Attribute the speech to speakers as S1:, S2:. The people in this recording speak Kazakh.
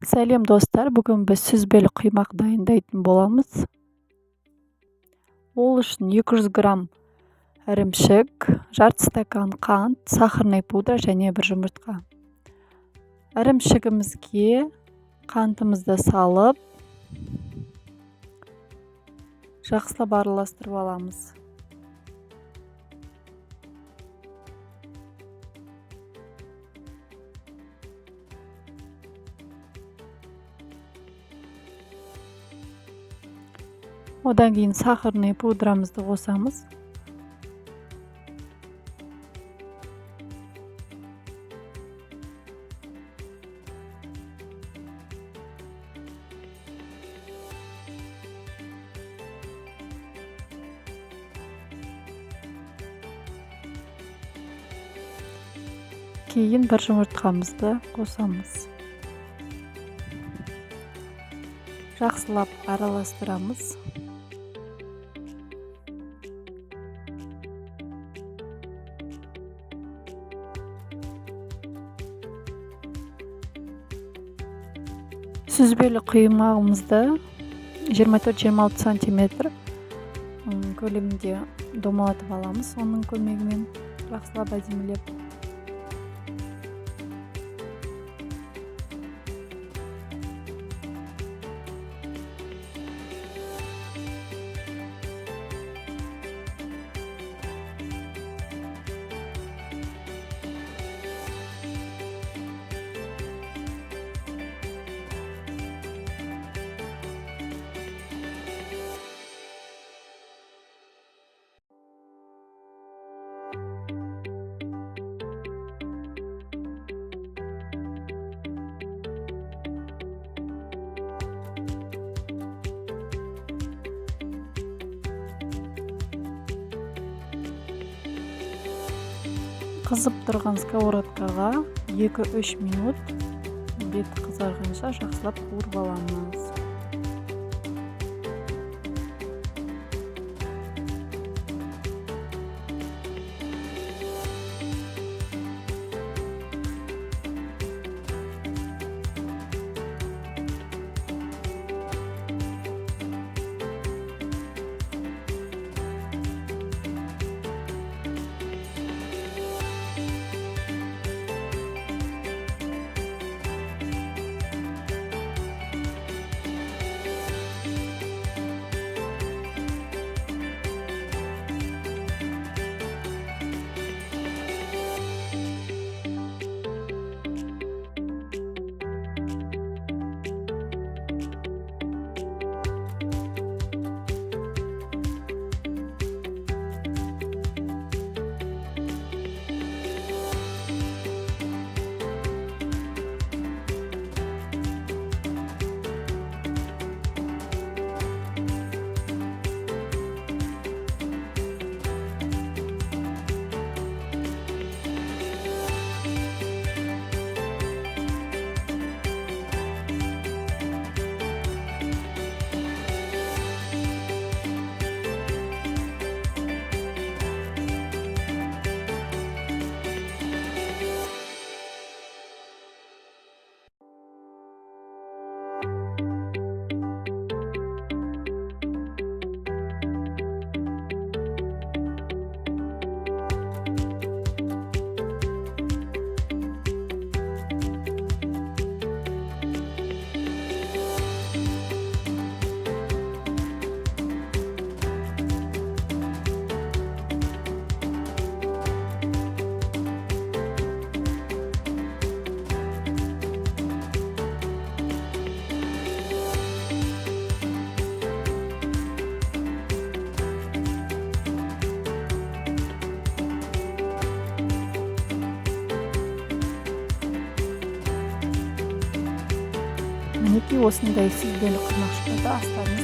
S1: Сәлем достар, бүгін біз сүзбелі құймақ дайындайтын боламыз. Ол үшін 200 грамм ірімшік, жарты стакан қант, сахарный пудра және бір жұмыртқа. Ірімшігімізге қантымызды салып, жақсылап араластырып аламыз. Одан кейін сахарный пудрамызды қосамыз. Кейін бір жұмыртқамызды қосамыз. Жақсылап араластырамыз. Сүзбелі құймағымызды 24-26 сантиметр көлемінде домалатып аламыз. Оның көмегімен жақсылап әдемілеп. Қызып тұрған сковородкаға 2-3 минут беті қызарғанша жақсылап қуырып аламыз. Мінекей осындай сүзбелі құймақ шықты. Астарын